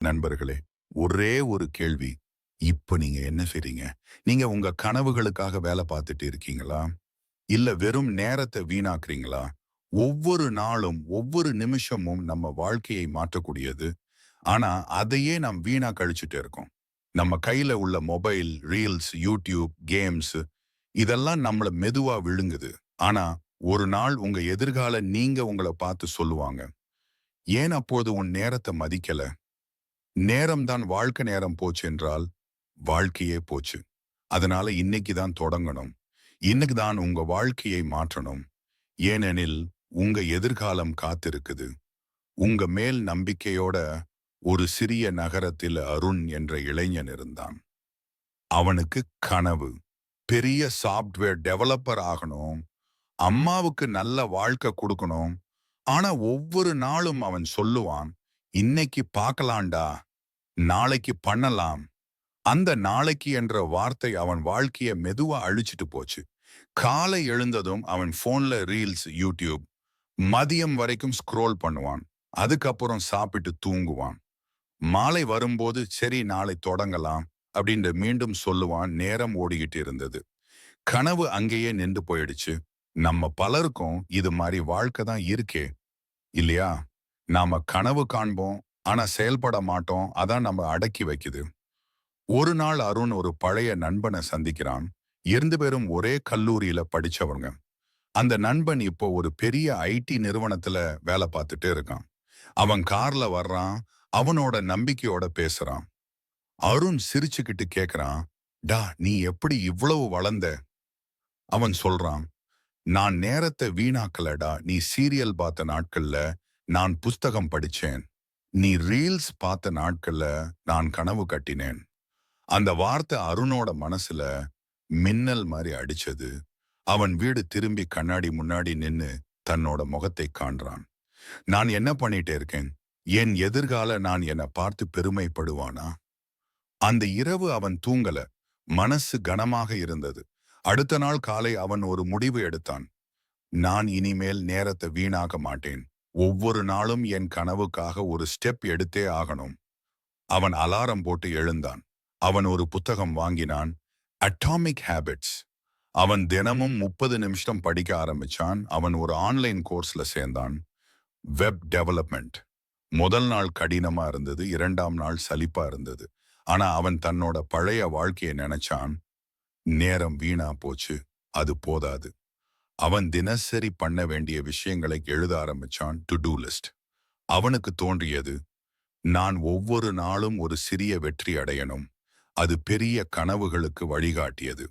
நண்பர்களே, ஒரே ஒரு கேள்வி. இப்ப நீங்க என்ன செய்றீங்க? நீங்க உங்க கனவுகளுக்காக வேலை பார்த்துட்டு இருக்கீங்களா? இல்ல வெறும் நேரத்த வீணாக்குறீங்களா? ஒவ்வொரு நாளும், ஒவ்வொரு நிமிஷமும் நம்ம வாழ்க்கையை மாற்றக்கூடியது. ஆனா, அதையே நாம் வீணா கழிச்சுட்டு இருக்கோம். நம்ம கையில உள்ள மொபைல், ரீல்ஸ், யூடியூப், கேம்ஸ் இதெல்லாம் நம்மள மெதுவா விழுங்குது. ஆனா, ஒரு நாள் உங்க எதிர்கால நீங்க உங்கள பார்த்து சொல்லுவாங்க. "ஏன் அப்போது உன் நேரத்த மதிக்கல?" நேரம் தான் வாழ்க்கை நேரம் போச்சு என்றால் வாழ்க்கையே போச்சு. அதனால இன்னைக்கு தான் தொடங்கணும். இன்னைக்கு தான் உங்க வாழ்க்கையை மாற்றணும். ஏனெனில் உங்க எதிர்காலம் காத்திருக்குது. உங்க மேல் நம்பிக்கையோட ஒரு சிறிய நகரத்தில் அருண் என்ற இளைஞன் இருந்தான். அவனுக்கு கனவு. பெரிய சாப்ட்வேர் டெவலப்பர் ஆகணும். அம்மாவுக்கு நல்ல வாழ்க்கை கொடுக்கணும். ஆனா ஒவ்வொரு நாளும் அவன் சொல்லுவான், இன்னைக்கு பார்க்கலாம்டா, நாளைக்கு பண்ணலாம். அந்த நாளைக்கு என்ற வார்த்தை அவன் வாழ்க்கைய மெதுவா அழிச்சிட்டு போச்சு. காலை எழுந்ததும் அவன் போன்ல ரீல்ஸ், யூடியூப், மதியம் வரைக்கும் ஸ்க்ரோல் பண்ணுவான். அதுக்கப்புறம் சாப்பிட்டு தூங்குவான். மாலை வரும்போது சரி நாளை தொடங்கலாம் அப்படின்னு மீண்டும் சொல்லுவான். நேரம் ஓடிக்கிட்டு இருந்தது. கனவு அங்கேயே நின்று போயிடுச்சு. நம்ம பலருக்கும் இது மாதிரி வாழ்க்கை தான் இருக்கே, இல்லையா? நாம கனவு காண்போம், ஆனா செயல்பட மாட்டோம். அதான் நம்ம அடக்கி வைக்குது. ஒரு நாள் அருண் ஒரு பழைய நண்பனை சந்திக்கிறான். 2 பேரும் ஒரே கல்லூரியில படிச்சவங்க. அந்த நண்பன் இப்போ ஒரு பெரிய ஐடி நிறுவனத்துல வேலை பார்த்துட்டே இருக்கான். அவன் கார்ல வர்றான். அவனோட நம்பிக்கையோட பேசுறான். அருண் சிரிச்சுக்கிட்டு கேக்குறான், டா நீ எப்படி இவ்வளவு வளர்ந்த? அவன் சொல்றான், நான் நேரத்தை வீணாக்கலடா. நீ சீரியல் பார்த்த நாட்கள்ல நான் புஸ்தகம் படிச்சேன். நீ ரீல்ஸ் பார்த்த நாட்கள்ல நான் கனவு கட்டினேன். அந்த வார்த்தை அருணோட மனசுல மின்னல் மாதிரி அடிச்சது. அவன் வீடு திரும்பி கண்ணாடி முன்னாடி நின்னு தன்னோட முகத்தை காண்றான். நான் என்ன பண்ணிட்டே இருக்கேன்? என் எதிர்கால நான் என்னை பார்த்து பெருமைப்படுவானா? அந்த இரவு அவன் தூங்கல. மனசு கனமாக இருந்தது. அடுத்த நாள் காலை அவன் ஒரு முடிவு எடுத்தான். நான் இனிமேல் நேரத்தை வீணாக்க மாட்டேன். ஒவ்வொரு நாளும் என் கனவுக்காக ஒரு ஸ்டெப் எடுத்தே ஆகணும். அவன் அலாரம் போட்டு எழுந்தான். அவன் ஒரு புத்தகம் வாங்கினான். Atomic habits. அவன் தினமும் 30 நிமிஷம் படிக்க ஆரம்பிச்சான். அவன் ஒரு ஆன்லைன் கோர்ஸ்ல சேர்ந்தான். Web development. முதல் நாள் கடினமா இருந்தது. 2ஆம் நாள் சலிப்பா இருந்தது. ஆனா அவன் தன்னோட பழைய வாழ்க்கையை நினைச்சான். நேரம் வீணா போச்சு. அது போதாது. அவன் தினசரி பண்ண வேண்டிய விஷயங்களை எழுத ஆரம்பிச்சான். To do list. அவனுக்கு தோன்றியது, நான் ஒவ்வொரு நாளும் ஒரு சிறிய வெற்றி அடையணும். அது பெரிய கனவுகளுக்கு வழிகாட்டியது.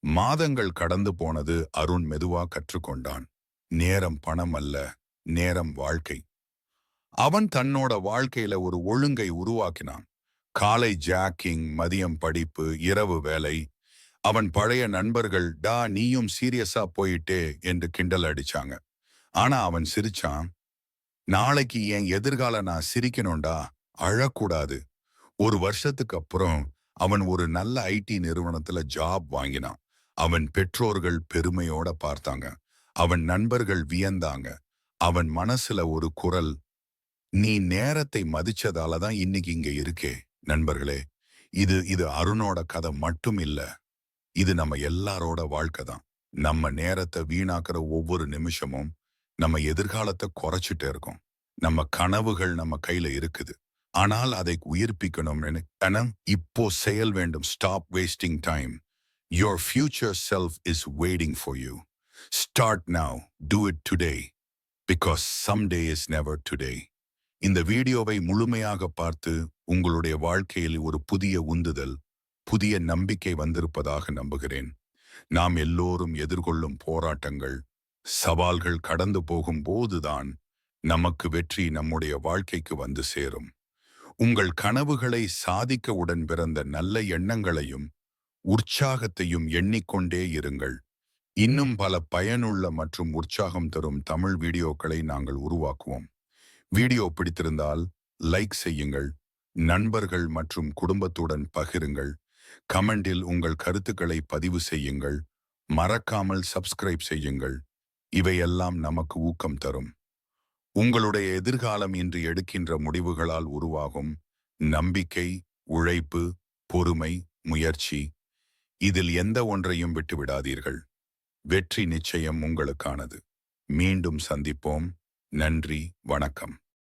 மாதங்கள் கடந்து போனது. அருண் மெதுவா கற்றுக்கொண்டான். நேரம் பணம் அல்ல, நேரம் வாழ்க்கை. அவன் தன்னோட வாழ்க்கையில ஒரு ஒழுங்கை உருவாக்கினான். காலை ஜாக்கிங், மதியம் படிப்பு, இரவு வேலை. அவன் பழைய நண்பர்கள், டா நீயும் சீரியஸா போயிட்டே என்று கிண்டல் அடிச்சாங்க. ஆனா அவன் சிரிச்சான். நாளைக்கு என் எதிர்கால நான் சிரிக்கணும்டா, அழக்கூடாது. ஒரு வருஷத்துக்கு அப்புறம் அவன் ஒரு நல்ல ஐடி நிறுவனத்துல ஜாப் வாங்கினான். அவன் பெற்றோர்கள் பெருமையோட பார்த்தாங்க. அவன் நண்பர்கள் வியந்தாங்க. அவன் மனசுல ஒரு குரல், நீ நேரத்தை மதிச்சதால தான் இன்னைக்கு இங்க இருக்கே. நண்பர்களே, இது இது அருணோட கதை மட்டும் இல்ல. இது நம்ம எல்லாரோட வாழ்க்கை தான். நம்ம நேரத்தை வீணாக்குற ஒவ்வொரு நிமிஷமும் நம்ம எதிர்காலத்தை குறைச்சிட்டே இருக்கோம். நம்ம கனவுகள் நம்ம கையில இருக்குது. ஆனால் அதை உயிர்ப்பிக்கணும். இப்போ செயல் வேண்டும். Stop wasting time. Your future self is waiting for you. Start now. Do it today. Because someday is never today. இந்த வீடியோவை முழுமையாக பார்த்து உங்களுடைய வாழ்க்கையில் ஒரு புதிய உந்துதல், புதிய நம்பிக்கை வந்திருப்பதாக நம்புகிறேன். நாம் எல்லோரும் எதிர்கொள்ளும் போராட்டங்கள், சவால்கள் கடந்து போகும் போதுதான் நமக்கு வெற்றி நம்முடைய வாழ்க்கைக்கு வந்து சேரும். உங்கள் கனவுகளை சாதிக்க உடன் பிறந்த நல்ல எண்ணங்களையும் உற்சாகத்தையும் எண்ணிக்கொண்டே இருங்கள். இன்னும் பல பயனுள்ள மற்றும் உற்சாகம் தரும் தமிழ் வீடியோக்களை நாங்கள் உருவாக்குவோம். வீடியோ பிடித்திருந்தால் லைக் செய்யுங்கள். நண்பர்கள் மற்றும் குடும்பத்துடன் பகிருங்கள். கமெண்டில் உங்கள் கருத்துக்களை பதிவு செய்யுங்கள். மறக்காமல் சப்ஸ்கிரைப் செய்யுங்கள். இவையெல்லாம் நமக்கு ஊக்கம் தரும். உங்களுடைய எதிர்காலம் இன்று எடுக்கின்ற முடிவுகளால் உருவாகும். நம்பிக்கை, உழைப்பு, பொறுமை, முயற்சி, இதில் எந்த ஒன்றையும் விட்டு விடாதீர்கள். வெற்றி நிச்சயம் உங்களுக்கானது. மீண்டும் சந்திப்போம். நன்றி, வணக்கம்.